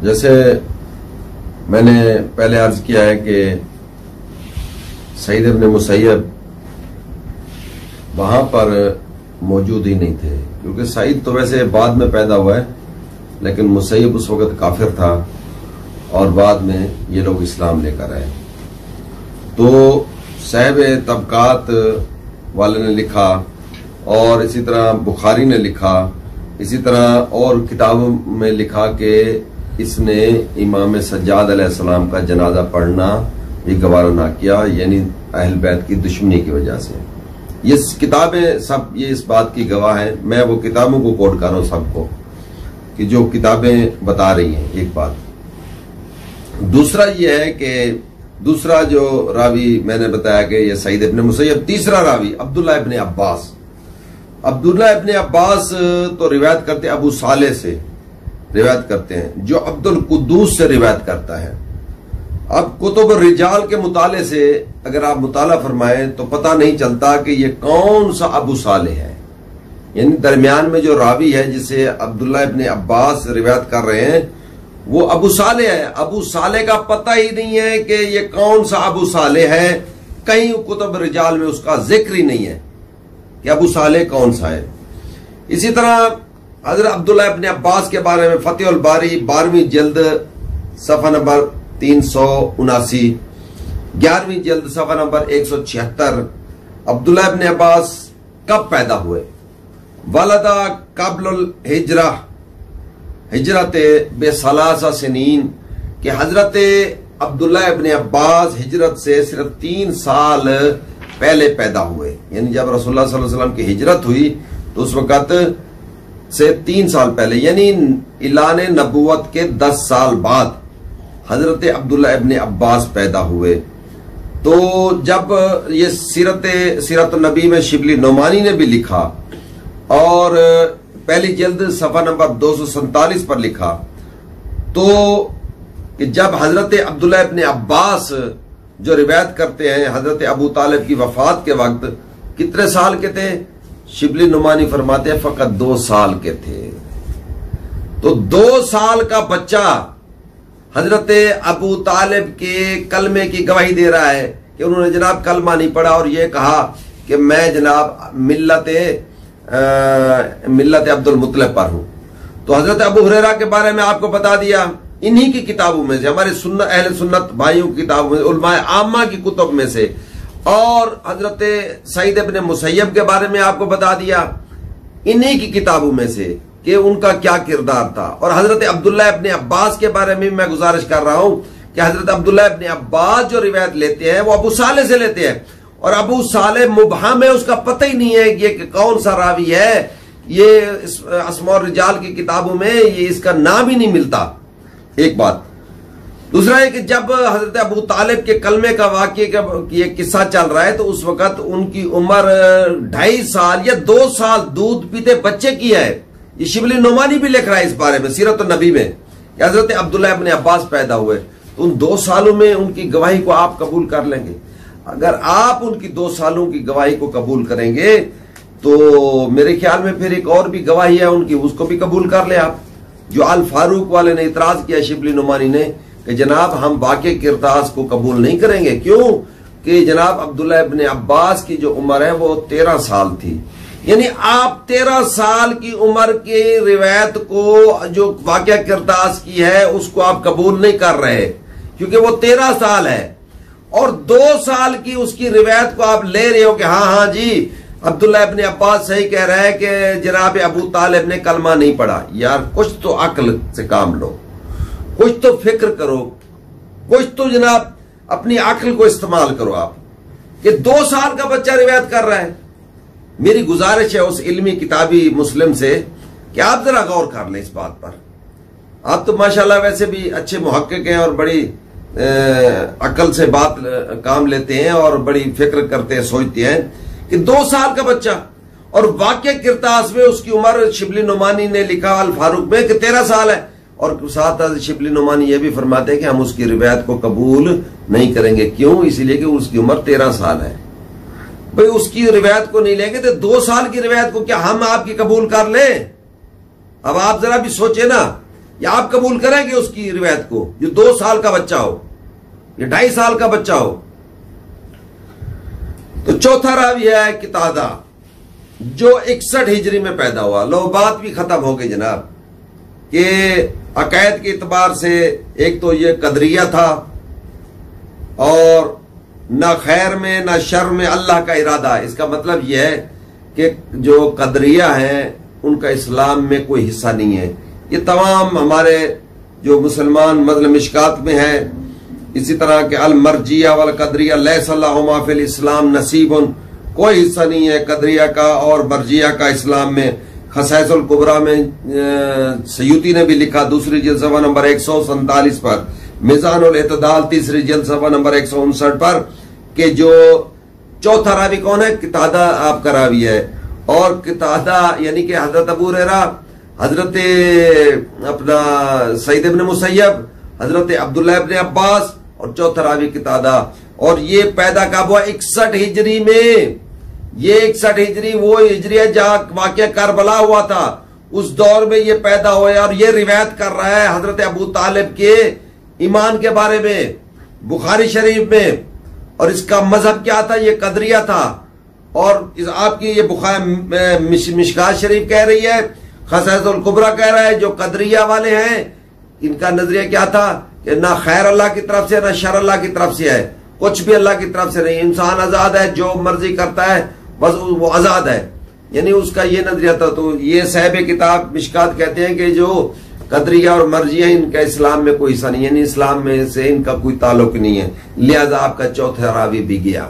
جیسے میں نے پہلے عرض کیا ہے کہ سعید ابن مسیب وہاں پر موجود ہی نہیں تھے، کیونکہ سعید تو ویسے بعد میں پیدا ہوا ہے، لیکن مسیب اس وقت کافر تھا اور بعد میں یہ لوگ اسلام لے کر آئے۔ تو صاحب طبقات والے نے لکھا، اور اسی طرح بخاری نے لکھا، اسی طرح اور کتابوں میں لکھا کہ اس نے امام سجاد علیہ السلام کا جنازہ پڑھنا بھی گوارا نہ کیا، یعنی اہل بیت کی دشمنی کی وجہ سے۔ یہ کتابیں سب یہ اس بات کی گواہ ہیں۔ میں وہ کتابوں کو کوٹ کر رہا ہوں سب کو، کہ جو کتابیں بتا رہی ہیں ایک بات۔ دوسرا یہ ہے کہ دوسرا جو راوی میں نے بتایا کہ یہ سعید ابن مسیب، تیسرا راوی عبداللہ ابن عباس۔ عبداللہ ابن عباس تو روایت کرتے ابو صالح سے روایت کرتے ہیں، جو عبد القدوس سے روایت کرتا ہے۔ اب کتب الرجال کے مطالعے سے اگر آپ مطالعہ فرمائیں تو پتہ نہیں چلتا کہ یہ کون سا ابو صالح ہے، یعنی درمیان میں جو راوی ہے جسے عبداللہ ابن عباس روایت کر رہے ہیں وہ ابو صالح ہے۔ ابو صالح کا پتہ ہی نہیں ہے کہ یہ کون سا ابو صالح ہے، کہیں کتب الرجال میں اس کا ذکر ہی نہیں ہے کہ ابو صالح کون سا ہے۔ اسی طرح حضرت عبداللہ ابن عباس کے بارے میں فتح الباری 12ویں جلد صفحہ نمبر 379، 11ویں جلد صفحہ نمبر 176، عبداللہ ابن عباس کب پیدا ہوئے؟ ولدہ قبل الہجرہ، ہجرت بثلاثہ سنین، کہ حضرت عبداللہ ابن عباس ہجرت سے صرف 3 سال پہلے پیدا ہوئے، یعنی جب رسول اللہ صلی اللہ علیہ وسلم کی ہجرت ہوئی تو اس وقت سے 3 سال پہلے، یعنی اعلان نبوت کے 10 سال بعد حضرت عبداللہ ابن عباس پیدا ہوئے۔ تو جب یہ سیرت النبی میں شبلی نعمانی نے بھی لکھا، اور پہلی جلد صفحہ نمبر 247 پر لکھا، تو کہ جب حضرت عبداللہ ابن عباس جو روایت کرتے ہیں حضرت ابو طالب کی وفات کے وقت کتنے سال کے تھے؟ شبلی نعمانی فرماتے ہیں فقط 2 سال کے تھے۔ تو 2 سال کا بچہ حضرت ابو طالب کے کلمے کی گواہی دے رہا ہے کہ انہوں نے جناب کلمہ نہیں پڑھا اور یہ کہا کہ میں جناب ملت عبد المطلب پر ہوں۔ تو حضرت ابو ہریرہ کے بارے میں آپ کو بتا دیا، انہی کی کتابوں میں سے، ہمارے اہل سنت بھائیوں کی کتابوں میں سے، علماء عامہ کی کتب میں سے، اور حضرت سعید ابن مسیب کے بارے میں آپ کو بتا دیا انہی کی کتابوں میں سے کہ ان کا کیا کردار تھا۔ اور حضرت عبداللہ ابن عباس کے بارے میں میں گزارش کر رہا ہوں کہ حضرت عبداللہ ابن عباس جو روایت لیتے ہیں وہ ابو صالح سے لیتے ہیں، اور ابو صالح مبہم ہے، اس کا پتہ ہی نہیں ہے کہ کون سا راوی ہے۔ یہ اسماء الرجال کی کتابوں میں یہ اس کا نام ہی نہیں ملتا، ایک بات۔ دوسرا ہے کہ جب حضرت ابو طالب کے کلمے کا واقعے کا یہ قصہ چل رہا ہے تو اس وقت ان کی عمر 2.5 سال یا 2 سال دودھ پیتے بچے کی ہے۔ یہ شبلی نعمانی بھی لکھ رہا ہے اس بارے میں سیرت النبی میں کہ حضرت عبداللہ ابن عباس پیدا ہوئے، تو ان 2 سالوں میں ان کی گواہی کو آپ قبول کر لیں گے؟ اگر آپ ان کی 2 سالوں کی گواہی کو قبول کریں گے تو میرے خیال میں پھر ایک اور بھی گواہی ہے ان کی، اس کو بھی قبول کر لیں آپ۔ جو الفاروق والے نے اعتراض کیا شبلی نعمانی نے کہ جناب ہم واقع کرتاس کو قبول نہیں کریں گے، کیوں کہ جناب عبداللہ ابن عباس کی جو عمر ہے وہ 13 سال تھی، یعنی آپ 13 سال کی عمر کی روایت کو جو واقع کرتاس کی ہے اس کو آپ قبول نہیں کر رہے کیونکہ وہ 13 سال ہے، اور 2 سال کی اس کی روایت کو آپ لے رہے ہو کہ ہاں جی عبداللہ ابن عباس صحیح کہہ رہا ہے کہ جناب ابو طالب نے کلمہ نہیں پڑھا۔ یار کچھ تو عقل سے کام لو، کچھ تو فکر کرو، کچھ تو جناب اپنی عقل کو استعمال کرو آپ، کہ 2 سال کا بچہ روایت کر رہا ہے۔ میری گزارش ہے اس علمی کتابی مسلم سے کہ آپ ذرا غور کر لیں اس بات پر۔ آپ تو ماشاءاللہ ویسے بھی اچھے محقق ہیں اور بڑی عقل سے بات کام لیتے ہیں اور بڑی فکر کرتے ہیں، سوچتے ہیں کہ 2 سال کا بچہ، اور واقع کرتاس میں اس کی عمر شبلی نعمانی نے لکھا الفاروق میں کہ 13 سال ہے، اور ساتھ شبلی نعمانی یہ بھی فرماتے ہیں کہ ہم اس کی روایت کو قبول نہیں کریں گے، کیوں؟ اس لیے کہ اس کی عمر 13 سال ہے۔ بھئی اس کی روایت کو نہیں لیں گے تو 2 سال کی روایت کو کیا ہم آپ کی قبول کر لیں؟ اب آپ ذرا بھی سوچیں نا یا آپ قبول کریں گے اس کی روایت کو جو 2 سال کا بچہ ہو یا 2.5 سال کا بچہ ہو؟ تو چوتھا راوی ہے قتادہ جو 61 ہجری میں پیدا ہوا. لو بات بھی ختم ہو گئی جناب کہ عقائد کے اعتبار سے ایک تو یہ قدریہ تھا اور نہ خیر میں نہ شر میں اللہ کا ارادہ ہے. اس کا مطلب یہ ہے کہ جو قدریہ ہیں ان کا اسلام میں کوئی حصہ نہیں ہے. یہ تمام ہمارے جو مسلمان مذہب مشکات میں ہے، اسی طرح کہ المرجیہ والقدریہ لیس لہما فی الاسلام نصیب، کوئی حصہ نہیں ہے قدریہ کا اور مرجیہ کا اسلام میں. خصائص الکبریٰ میں سیوطی نے بھی لکھا 2 جلد صفحہ نمبر 147 پر، میزان الاعتدال 3 جلد صفحہ نمبر 159 پر، کہ جو چوتھا راوی کون ہے؟ قتادہ آپ کا راوی ہے. اور قتادہ یعنی کہ حضرت ابو ہریرہ، حضرت اپنا سعید ابن مسیب، حضرت عبداللہ ابن عباس اور چوتھا راوی قتادہ. اور یہ پیدا کب ہوا؟ 61 ہجری میں. یہ 61 ہجری وہ ہجری ہے جہاں واقعہ کربلا ہوا تھا، اس دور میں یہ پیدا ہوا ہے. اور یہ روایت کر رہا ہے حضرت ابو طالب کے ایمان کے بارے میں بخاری شریف میں. اور اس کا مذہب کیا تھا؟ یہ قدریہ تھا. اور آپ کی یہ بخاری مشکات شریف کہہ رہی ہے، خصائص الکبریٰ کہہ رہا ہے جو قدریہ والے ہیں ان کا نظریہ کیا تھا کہ نہ خیر اللہ کی طرف سے نہ شر اللہ کی طرف سے ہے، کچھ بھی اللہ کی طرف سے نہیں. انسان آزاد ہے، جو مرضی کرتا ہے بس وہ آزاد ہے. یعنی اس کا یہ نظریہ تھا. تو یہ صاحب کتاب مشکات کہتے ہیں کہ جو قدریہ اور مرجیہ ان کا اسلام میں کوئی حصہ نہیں، یعنی اسلام میں سے ان کا کوئی تعلق نہیں ہے. لہذا آپ کا چوتھا راوی بھی گیا.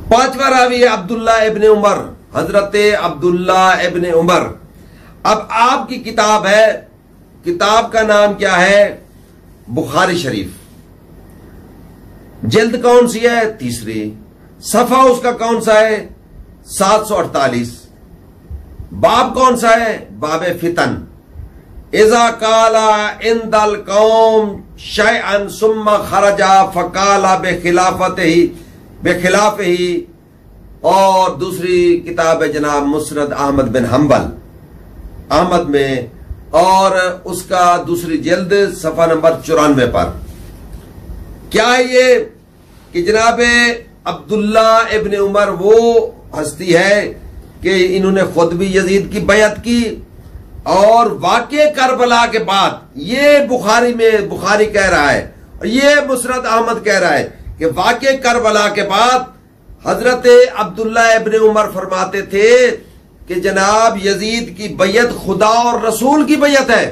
پانچواں راوی ہے عبداللہ ابن عمر، حضرت عبداللہ ابن عمر. اب آپ کی کتاب ہے، کتاب کا نام کیا ہے؟ بخاری شریف. جلد کون سی ہے؟ 3. صفحہ اس کا کون سا ہے؟ 748. باب کون سا ہے؟ باب فتن. اذا قال عند القوم شيئا ثم خرج فقال بخلافه. اور دوسری کتاب ہے جناب مسند احمد بن حنبل احمد میں، اور اس کا 2 جلد صفحہ نمبر 94 پر. کیا ہے یہ کہ جناب عبداللہ ابن عمر وہ ہستی ہے کہ انہوں نے خود بھی یزید کی بیعت کی، اور واقع کربلا کے بعد یہ بخاری میں بخاری کہہ رہا ہے اور یہ مسند احمد کہہ رہا ہے کہ واقع کربلا کے بعد حضرت عبداللہ ابن عمر فرماتے تھے کہ جناب یزید کی بیعت خدا اور رسول کی بیعت ہے.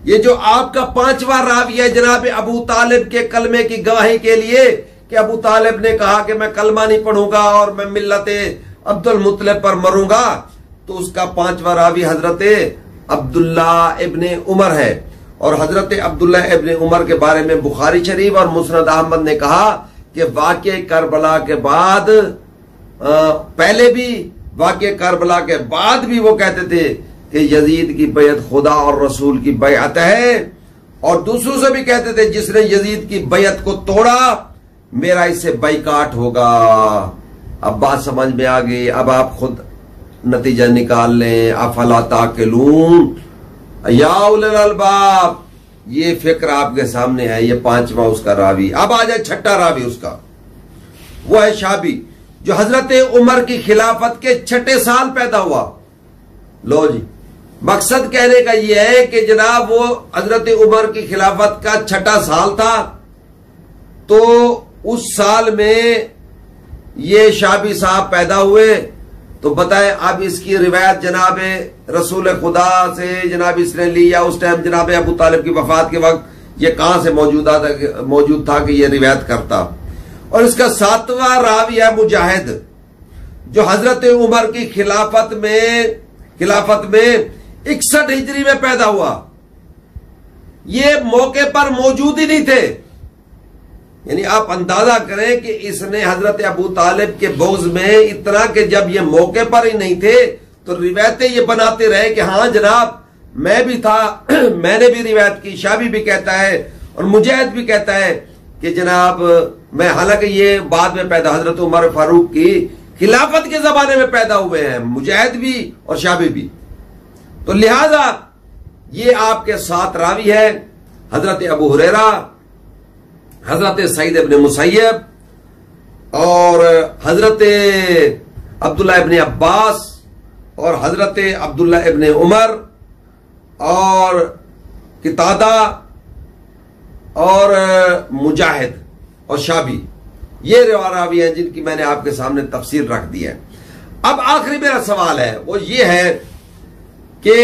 یہ جو آپ کا 5واں راوی ہے جناب ابو طالب کے کلمے کی گواہی کے لیے کہ ابو طالب نے کہا کہ میں کلمہ نہیں پڑھوں گا اور میں ملت عبد المطلب پر مروں گا، تو اس کا 5واں راوی حضرت عبداللہ ابن عمر ہے. اور حضرت عبداللہ ابن عمر کے بارے میں بخاری شریف اور مسند احمد نے کہا کہ واقع کربلا کے بعد، پہلے بھی واقع کربلا کے بعد بھی وہ کہتے تھے کہ یزید کی بیعت خدا اور رسول کی بیعت ہے، اور دوسروں سے بھی کہتے تھے جس نے یزید کی بیعت کو توڑا میرا اس سے بائیکاٹ ہوگا. اب بات سمجھ میں آ گئی. اب آپ خود نتیجہ نکال لیں. افلا تاقلون یا اولی الالباب. یہ فکر آپ کے سامنے ہے. یہ 5واں اس کا راوی. اب آ جائے 6واں راوی اس کا، وہ ہے شابی جو حضرت عمر کی خلافت کے 6 سال پیدا ہوا. لو جی، مقصد کہنے کا یہ ہے کہ جناب وہ حضرت عمر کی خلافت کا 6واں سال تھا، تو اس سال میں یہ شابی صاحب پیدا ہوئے. تو بتائیں اب اس کی روایت جناب رسول خدا سے جناب اس نے لی، یا اس ٹائم جناب ابو طالب کی وفات کے وقت یہ کہاں سے موجود تھا کہ یہ روایت کرتا. اور اس کا 7واں راوی ہے مجاہد جو حضرت عمر کی خلافت میں 61 ہجری میں پیدا ہوا. یہ موقع پر موجود ہی نہیں تھے. یعنی آپ اندازہ کریں کہ اس نے حضرت ابو طالب کے بغض میں اتنا کہ جب یہ موقع پر ہی نہیں تھے تو روایتیں یہ بناتے رہے کہ ہاں جناب میں بھی تھا، میں نے بھی روایت کی. شابی بھی کہتا ہے اور مجاہد بھی کہتا ہے کہ جناب میں، حالانکہ یہ بعد میں پیدا حضرت عمر فاروق کی خلافت کے زمانے میں پیدا ہوئے ہیں، مجاہد بھی اور شابی بھی. تو لہذا یہ آپ کے 7 راوی ہے، حضرت ابو ہریرہ، حضرت سعید ابن مسیب اور حضرت عبداللہ ابن عباس اور حضرت عبداللہ ابن عمر اور قتادہ اور مجاہد اور شابی، یہ راوی ہیں جن کی میں نے آپ کے سامنے تفسیر رکھ دی ہے۔ اب آخری میرا سوال ہے وہ یہ ہے کہ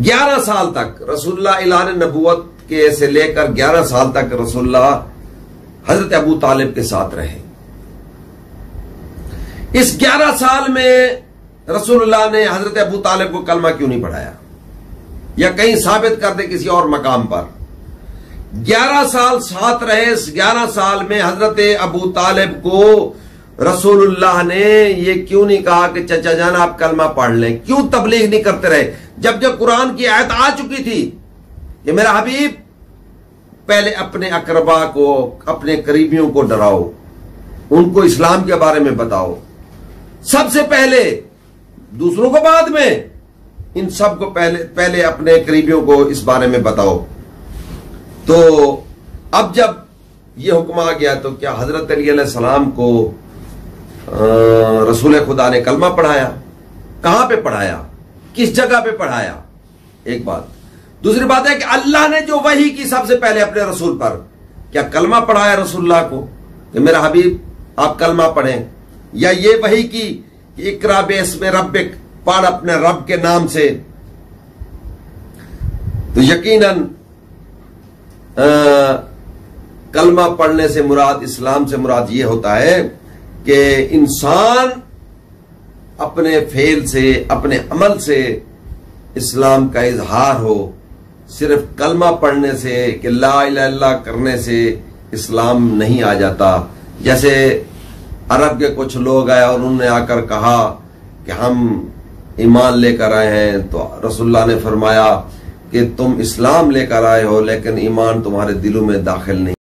11 سال تک رسول اللہ اعلان نبوت کے سے لے کر 11 سال تک رسول اللہ حضرت ابو طالب کے ساتھ رہے۔ اس 11 سال میں رسول اللہ نے حضرت ابو طالب کو کلمہ کیوں نہیں پڑھایا؟ یا کہیں ثابت کر دے کسی اور مقام پر۔ 11 سال ساتھ رہے، اس 11 سال میں حضرت ابو طالب کو رسول اللہ نے یہ کیوں نہیں کہا کہ چچا جان آپ کلمہ پڑھ لیں؟ کیوں تبلیغ نہیں کرتے رہے؟ جب قرآن کی آیت آ چکی تھی کہ میرا حبیب پہلے اپنے اقربا کو، اپنے قریبیوں کو ڈراؤ، ان کو اسلام کے بارے میں بتاؤ، سب سے پہلے، دوسروں کو بعد میں، ان سب کو پہلے اپنے قریبیوں کو اس بارے میں بتاؤ۔ تو اب جب یہ حکم آ گیا تو کیا حضرت علی علیہ السلام کو رسول خدا نے کلمہ پڑھایا؟ کہاں پہ پڑھایا؟ کس جگہ پہ پڑھایا؟ ایک بات۔ دوسری بات ہے کہ اللہ نے جو وحی کی سب سے پہلے اپنے رسول پر، کیا کلمہ پڑھایا رسول اللہ کو کہ میرا حبیب آپ کلمہ پڑھیں؟ یا یہ وحی کی کہ اقرا باسم ربک، پڑھ اپنے رب کے نام سے؟ تو یقیناً کلمہ پڑھنے سے مراد، اسلام سے مراد یہ ہوتا ہے کہ انسان اپنے فعل سے، اپنے عمل سے اسلام کا اظہار ہو۔ صرف کلمہ پڑھنے سے کہ لا الہ الا اللہ کرنے سے اسلام نہیں آ جاتا۔ جیسے عرب کے کچھ لوگ آئے اور انہوں نے آ کر کہا کہ ہم ایمان لے کر آئے ہیں، تو رسول اللہ نے فرمایا کہ تم اسلام لے کر آئے ہو لیکن ایمان تمہارے دلوں میں داخل نہیں۔